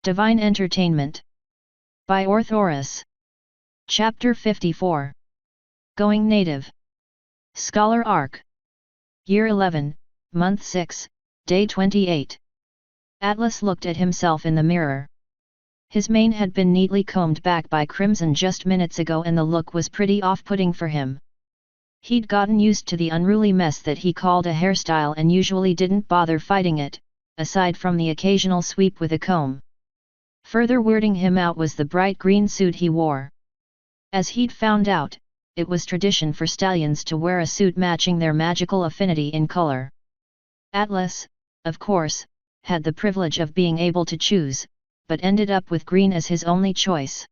Divine Entertainment. By Orthoris. Chapter 54. Going Native. Scholar Arc. Year 11, Month 6, Day 28. Atlas looked at himself in the mirror. His mane had been neatly combed back by Crimson just minutes ago and the look was pretty off-putting for him. He'd gotten used to the unruly mess that he called a hairstyle and usually didn't bother fighting it, aside from the occasional sweep with a comb. Further weirding him out was the bright green suit he wore. As he'd found out, it was tradition for stallions to wear a suit matching their magical affinity in color. Atlas, of course, had the privilege of being able to choose, but ended up with green as his only choice.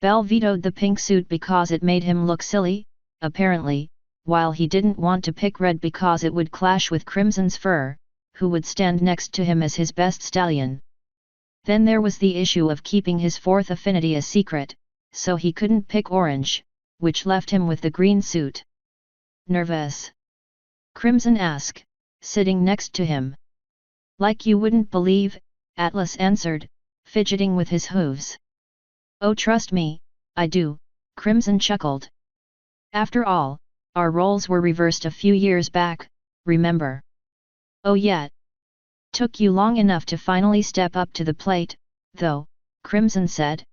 Bell vetoed the pink suit because it made him look silly, apparently, while he didn't want to pick red because it would clash with Crimson's fur, who would stand next to him as his best stallion. Then there was the issue of keeping his fourth affinity a secret, so he couldn't pick orange, which left him with the green suit. Nervous? Crimson asked, sitting next to him. Like you wouldn't believe, Atlas answered, fidgeting with his hooves. Oh, trust me, I do, Crimson chuckled. After all, our roles were reversed a few years back, remember? Oh yeah. Took you long enough to finally step up to the plate, though, Crimson said.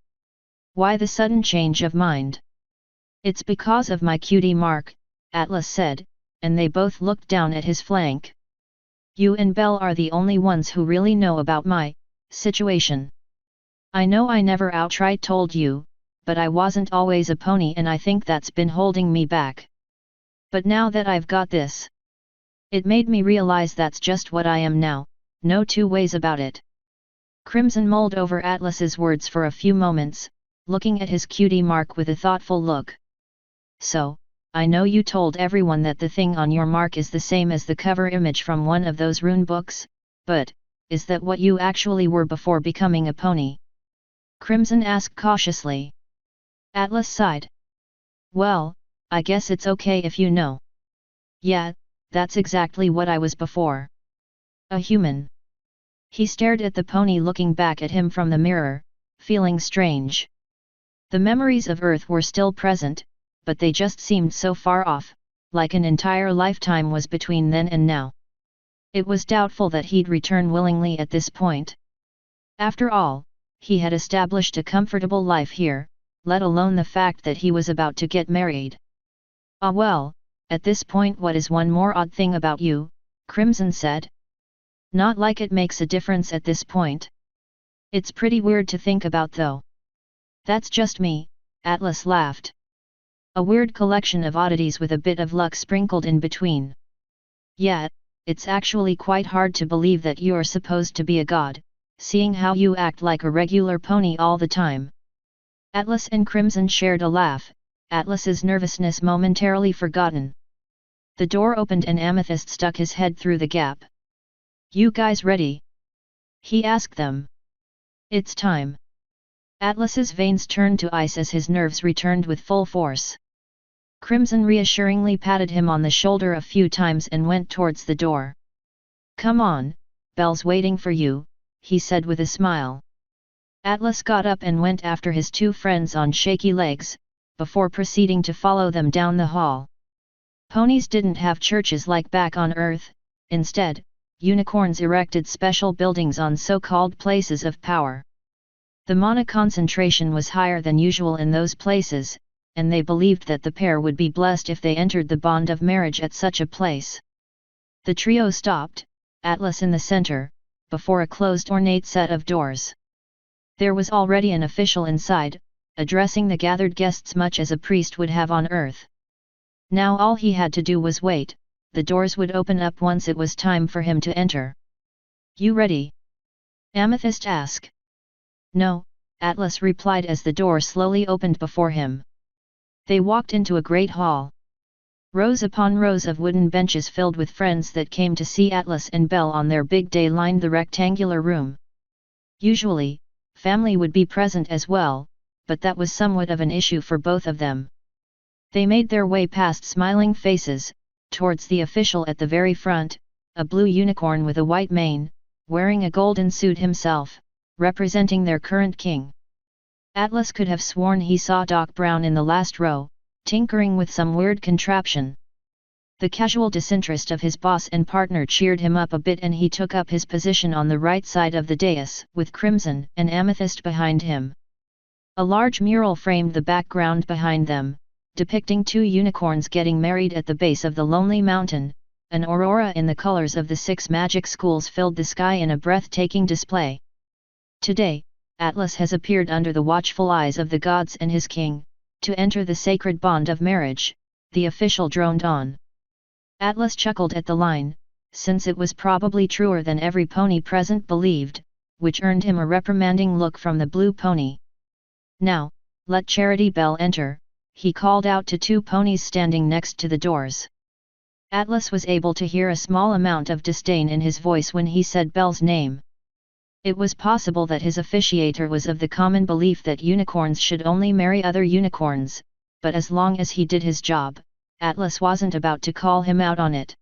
Why the sudden change of mind? It's because of my cutie mark, Atlas said, and they both looked down at his flank. You and Belle are the only ones who really know about my situation. I know I never outright told you, but I wasn't always a pony and I think that's been holding me back. But now that I've got this, it made me realize that's just what I am now, no two ways about it. Crimson mulled over Atlas's words for a few moments, looking at his cutie mark with a thoughtful look. So, I know you told everyone that the thing on your mark is the same as the cover image from one of those rune books, but, is that what you actually were before becoming a pony? Crimson asked cautiously. Atlas sighed. Well, I guess it's okay if you know. Yeah, that's exactly what I was before. A human. He stared at the pony looking back at him from the mirror, feeling strange. The memories of Earth were still present, but they just seemed so far off, like an entire lifetime was between then and now. It was doubtful that he'd return willingly at this point. After all, he had established a comfortable life here, let alone the fact that he was about to get married. Ah well, at this point what is one more odd thing about you, Crimson said. Not like it makes a difference at this point. It's pretty weird to think about though. That's just me, Atlas laughed. A weird collection of oddities with a bit of luck sprinkled in between. Yeah, it's actually quite hard to believe that you're supposed to be a god, seeing how you act like a regular pony all the time. Atlas and Crimson shared a laugh, Atlas's nervousness momentarily forgotten. The door opened and Amethyst stuck his head through the gap. You guys ready? He asked them. It's time. Atlas's veins turned to ice as his nerves returned with full force. Crimson reassuringly patted him on the shoulder a few times and went towards the door. Come on, Belle's waiting for you, he said with a smile. Atlas got up and went after his two friends on shaky legs, before proceeding to follow them down the hall. Ponies didn't have churches like back on Earth, instead, unicorns erected special buildings on so-called places of power. The mana concentration was higher than usual in those places, and they believed that the pair would be blessed if they entered the bond of marriage at such a place. The trio stopped, Atlas in the center, before a closed ornate set of doors. There was already an official inside, addressing the gathered guests much as a priest would have on Earth. Now all he had to do was wait. The doors would open up once it was time for him to enter. You ready? Amethyst asked. No, Atlas replied as the door slowly opened before him. They walked into a great hall. Rows upon rows of wooden benches filled with friends that came to see Atlas and Belle on their big day lined the rectangular room. Usually, family would be present as well, but that was somewhat of an issue for both of them. They made their way past smiling faces, towards the official at the very front, a blue unicorn with a white mane, wearing a golden suit himself, representing their current king. Atlas could have sworn he saw Doc Brown in the last row, tinkering with some weird contraption. The casual disinterest of his boss and partner cheered him up a bit, and he took up his position on the right side of the dais, with crimson and amethyst behind him. A large mural framed the background behind them, depicting two unicorns getting married at the base of the lonely mountain. An aurora in the colors of the 6 magic schools filled the sky in a breathtaking display. Today, Atlas has appeared under the watchful eyes of the gods and his king, to enter the sacred bond of marriage, the official droned on. Atlas chuckled at the line, since it was probably truer than every pony present believed, which earned him a reprimanding look from the blue pony. Now, let Charity Belle enter, he called out to 2 ponies standing next to the doors. Atlas was able to hear a small amount of disdain in his voice when he said Belle's name. It was possible that his officiator was of the common belief that unicorns should only marry other unicorns, but as long as he did his job, Atlas wasn't about to call him out on it.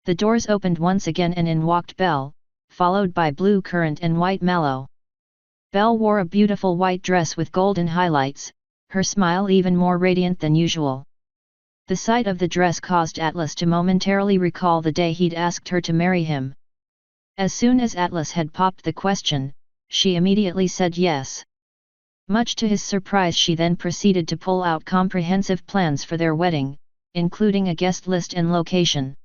The doors opened once again and in walked Belle, followed by Blue Currant and White Mallow. Belle wore a beautiful white dress with golden highlights, her smile even more radiant than usual. The sight of the dress caused Atlas to momentarily recall the day he'd asked her to marry him. As soon as Atlas had popped the question, she immediately said yes. Much to his surprise, she then proceeded to pull out comprehensive plans for their wedding, including a guest list and location.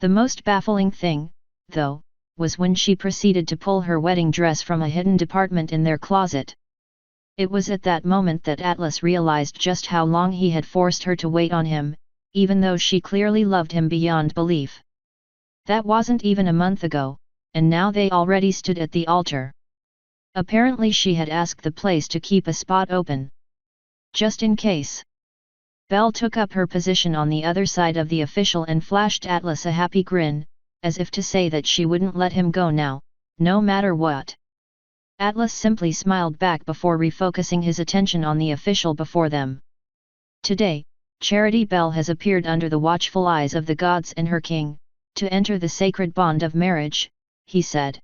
The most baffling thing, though, was when she proceeded to pull her wedding dress from a hidden department in their closet. It was at that moment that Atlas realized just how long he had forced her to wait on him, even though she clearly loved him beyond belief. That wasn't even a month ago, and now they already stood at the altar. Apparently she had asked the place to keep a spot open. Just in case. Belle took up her position on the other side of the official and flashed Atlas a happy grin, as if to say that she wouldn't let him go now, no matter what. Atlas simply smiled back before refocusing his attention on the official before them. Today, Charity Belle has appeared under the watchful eyes of the gods and her king, to enter the sacred bond of marriage, he said.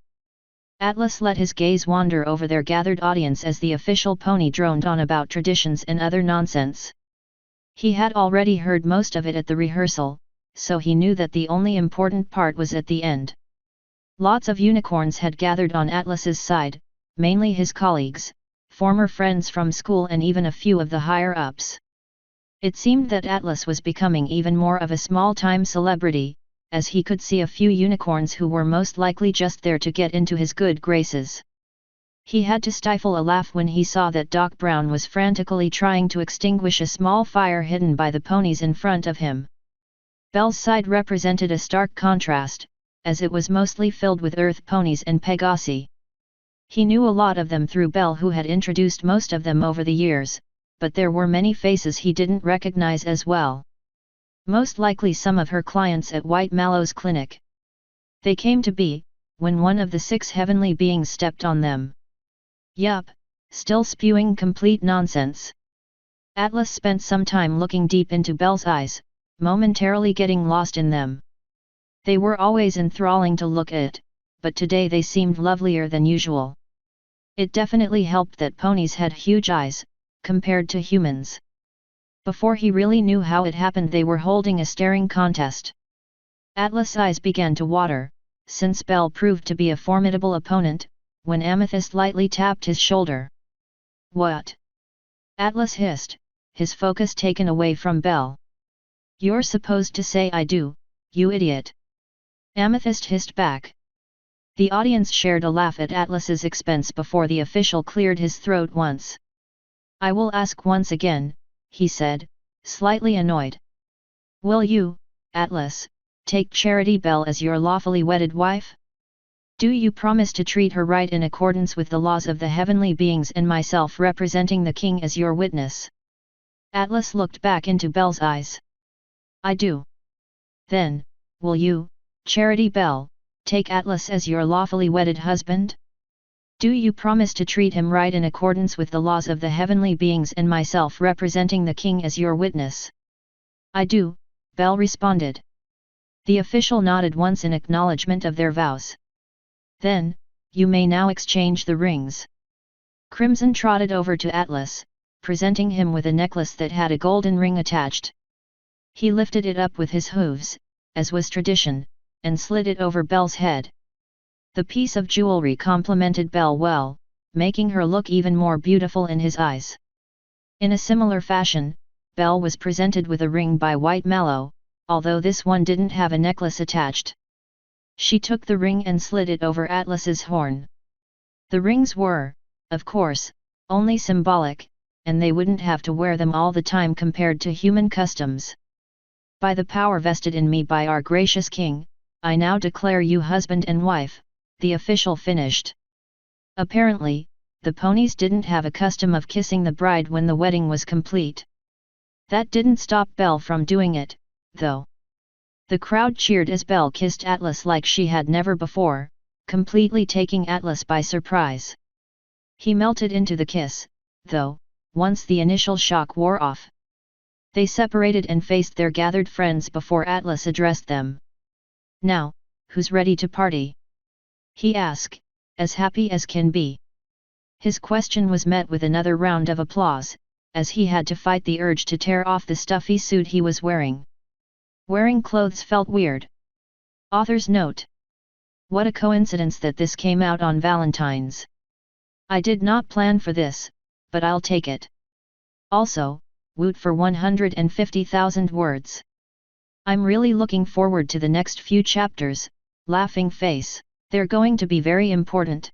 Atlas let his gaze wander over their gathered audience as the official pony droned on about traditions and other nonsense. He had already heard most of it at the rehearsal, so he knew that the only important part was at the end. Lots of unicorns had gathered on Atlas's side, mainly his colleagues, former friends from school and even a few of the higher-ups. It seemed that Atlas was becoming even more of a small-time celebrity, as he could see a few unicorns who were most likely just there to get into his good graces. He had to stifle a laugh when he saw that Doc Brown was frantically trying to extinguish a small fire hidden by the ponies in front of him. Belle's side represented a stark contrast, as it was mostly filled with earth ponies and Pegasi. He knew a lot of them through Belle, who had introduced most of them over the years, but there were many faces he didn't recognize as well. Most likely some of her clients at White Mallow's clinic. They came to be, when one of the 6 heavenly beings stepped on them. Yup, still spewing complete nonsense. Atlas spent some time looking deep into Belle's eyes, momentarily getting lost in them. They were always enthralling to look at, but today they seemed lovelier than usual. It definitely helped that ponies had huge eyes, compared to humans. Before he really knew how it happened, they were holding a staring contest. Atlas' eyes began to water, since Belle proved to be a formidable opponent, when Amethyst lightly tapped his shoulder. What? Atlas hissed, his focus taken away from Belle. You're supposed to say I do, you idiot. Amethyst hissed back. The audience shared a laugh at Atlas's expense before the official cleared his throat once. I will ask once again, he said, slightly annoyed. Will you, Atlas, take Charity Belle as your lawfully wedded wife? Do you promise to treat her right in accordance with the laws of the heavenly beings and myself representing the king as your witness? Atlas looked back into Belle's eyes. I do. Then, will you, Charity Belle, take Atlas as your lawfully wedded husband? Do you promise to treat him right in accordance with the laws of the heavenly beings and myself representing the king as your witness? I do, Belle responded. The official nodded once in acknowledgement of their vows. Then, you may now exchange the rings. Crimson trotted over to Atlas, presenting him with a necklace that had a golden ring attached. He lifted it up with his hooves, as was tradition, and slid it over Belle's head. The piece of jewelry complemented Belle well, making her look even more beautiful in his eyes. In a similar fashion, Belle was presented with a ring by White Mallow, although this one didn't have a necklace attached. She took the ring and slid it over Atlas's horn. The rings were, of course, only symbolic, and they wouldn't have to wear them all the time compared to human customs. By the power vested in me by our gracious king, I now declare you husband and wife, the official finished. Apparently, the ponies didn't have a custom of kissing the bride when the wedding was complete. That didn't stop Belle from doing it, though. The crowd cheered as Belle kissed Atlas like she had never before, completely taking Atlas by surprise. He melted into the kiss, though, once the initial shock wore off. They separated and faced their gathered friends before Atlas addressed them. "Now, who's ready to party?" he asked, as happy as can be. His question was met with another round of applause, as he had to fight the urge to tear off the stuffy suit he was wearing. Wearing clothes felt weird. Author's note. What a coincidence that this came out on Valentine's. I did not plan for this, but I'll take it. Also, woot for 150,000 words. I'm really looking forward to the next few chapters, laughing face. They're going to be very important.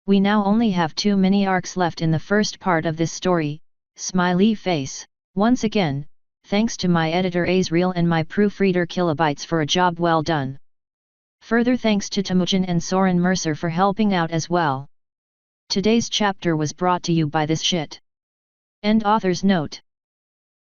We now only have 2 mini arcs left in the first part of this story, smiley face. Once again, thanks to my editor Azriel and my proofreader Kilobytes for a job well done. Further thanks to Temujin and Soren Mercer for helping out as well. Today's chapter was brought to you by this shit. End author's note.